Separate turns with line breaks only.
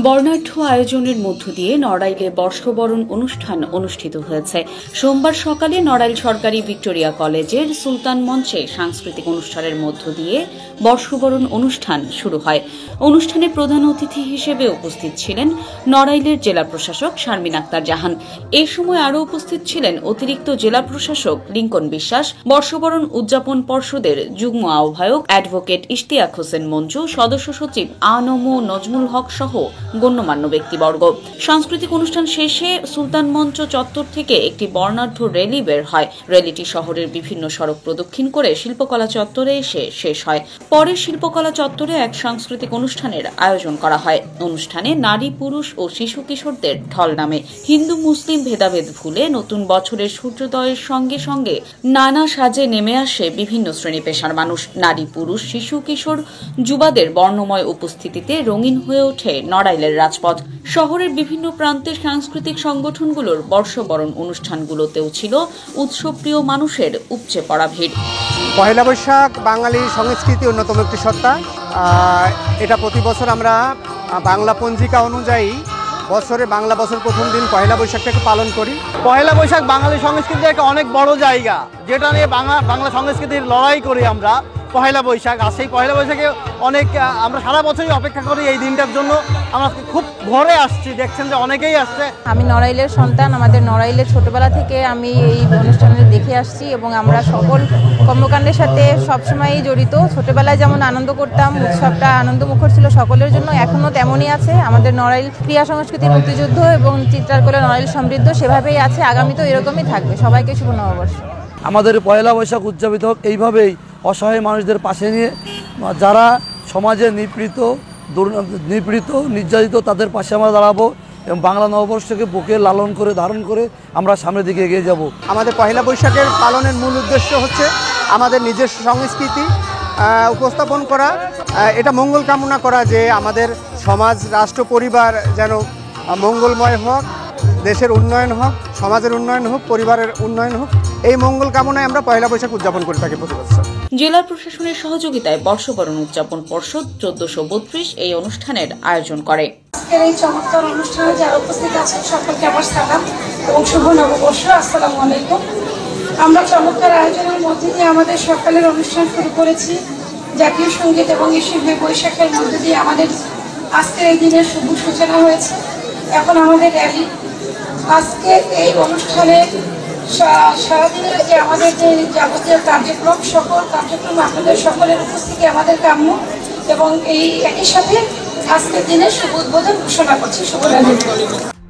বর্ণাঢ্য আয়োজনের মধ্য দিয়ে নড়াইলে বর্ষবরণ অনুষ্ঠান অনুষ্ঠিত হয়েছে। সোমবার সকালে নড়াইল সরকারি ভিক্টোরিয়া কলেজের সুলতান মঞ্চে সাংস্কৃতিক অনুষ্ঠানের মধ্য দিয়ে বর্ষবরণ অনুষ্ঠান শুরু হয়। অনুষ্ঠানে প্রধান অতিথি হিসেবে উপস্থিত ছিলেন নড়াইলের জেলা প্রশাসক শারমিন আক্তার জাহান। এ সময় আরও উপস্থিত ছিলেন অতিরিক্ত জেলা প্রশাসক লিঙ্কন বিশ্বাস, বর্ষবরণ উদযাপন পর্ষদের যুগ্ম আহ্বায়ক অ্যাডভোকেট ইশতিয়াক হোসেন মঞ্জু, সদস্য সচিব আনম নজমুল হক সহ গণ্যমান্য ব্যক্তিবর্গ। সাংস্কৃতিক অনুষ্ঠান শেষে সুলতান মঞ্চ চত্বর থেকে একটি বর্ণাঢ্য র্যালি বের হয়। র্যালিটি শহরের বিভিন্ন সড়ক প্রদক্ষিণ করে শিল্পকলা চত্বরে এসে শেষ হয়। পরে শিল্পকলা চত্বরে এক সাংস্কৃতিক অনুষ্ঠানের আয়োজন করা হয়। অনুষ্ঠানে নারী, পুরুষ ও শিশু কিশোরদের ঢল নামে। হিন্দু মুসলিম ভেদাভেদ ভুলে নতুন বছরের সূর্যোদয়ের সঙ্গে সঙ্গে নানা সাজে নেমে আসে বিভিন্ন শ্রেণী পেশার মানুষ। নারী, পুরুষ, শিশু কিশোর, যুবাদের বর্ণময় উপস্থিতিতে রঙিন হয়ে ওঠে নড়াইলের রাজপথ। শহরের বিভিন্ন প্রান্তের সাংস্কৃতিক সংগঠনগুলোর বর্ষবরণ অনুষ্ঠানগুলোতেও ছিল উৎসবপ্রিয় মানুষের উপচে পড়া ভিড়।
পহেলা বৈশাখ বাঙালি সংস্কৃতি অন্যতম একটি সত্তা। এটা প্রতি বছর আমরা বাংলা পঞ্জিকা অনুযায়ী বছরে বাংলা বছর প্রথম দিন পহেলা বৈশাখটাকে পালন করি।
পহেলা বৈশাখ বাঙালি সংস্কৃতির একটা অনেক বড় জায়গা, যেটা নিয়ে বাংলা সংস্কৃতির লড়াই করি আমরা। পহেলা বৈশাখ, আর সেই পহেলা বৈশাখে অনেক আমরা সারা বছরই অপেক্ষা করি এই দিনটার জন্য। আমরা খুব ভোরে আসছি, দেখছেন যে অনেকেই আসছে।
আমি নড়াইলের সন্তান, আমাদের নড়াইলের ছোটবেলা থেকে আমি এই অনুষ্ঠানে দেখে আসছি এবং আমরা সকল কর্মকাণ্ডের সাথে সবসময়ই জড়িত। ছোটবেলায় যেমন আনন্দ করতাম, উৎসবটা আনন্দমুখর ছিল সকলের জন্য, এখনও তেমনই আছে। আমাদের নড়াইল ক্রীড়া সংস্কৃতি, মুক্তিযুদ্ধ এবং চিত্রারকলে নড়াইল সমৃদ্ধ সেভাবেই আছে, আগামীতেও এরকমই থাকবে। সবাইকে শুভ নববর্ষ।
আমাদের পয়লা বৈশাখ উদযাপিত হোক এইভাবেই, অসহায় মানুষদের পাশে নিয়ে, যারা সমাজে নিপীড়িত, নির্যাতিত, তাদের পাশে আমরা দাঁড়াবো এবং বাংলা নববর্ষকে বুকে লালন করে ধারণ করে আমরা সামনের দিকে এগিয়ে যাব।
আমাদের পহেলা বৈশাখের পালনের মূল উদ্দেশ্য হচ্ছে আমাদের নিজস্ব সংস্কৃতি উপস্থাপন করা, এটা মঙ্গল কামনা করা যে আমাদের সমাজ, রাষ্ট্র, পরিবার যেন মঙ্গলময় হোক, দেশের উন্নয়ন হোক, সমাজের উন্নয়ন হোক, পরিবারের উন্নয়ন হোক। এই মঙ্গল কামনায় আমরা পহেলা বৈশাখ উদযাপন করে থাকি প্রতি বছর।
জেলা প্রশাসনের সহযোগিতায় বর্ষবরণ উদযাপন পর্ষদ 1432 এই অনুষ্ঠানের আয়োজন করে।
এই চমৎকার অনুষ্ঠানে যারা উপস্থিত আছেন সকলকে আমার সালাম এবং শুভ নববর্ষ। আসসালামু আলাইকুম। আমরা চমৎকার আয়োজনের মধ্যে দিয়ে আমাদের সকালের অনুষ্ঠান শুরু করেছি। জাতীয় সঙ্গীত এবং ইসিবে বৈশাখের মধ্যে দিয়ে আমাদের আজকের এই দিনের শুভ সূচনা হয়েছে। এখন আমাদের র্যালি। আজকে এই অনুষ্ঠানে সারাদিনের যে আমাদের যে যাবতীয় কার্যক্রম, সকল কার্যক্রম আপনাদের সকলের উপস্থিতি আমাদের কাম্য এবং এই একই সাথে আজকের দিনের শুভ উদ্বোধন ঘোষণা করছি। শুভ রাত্রি।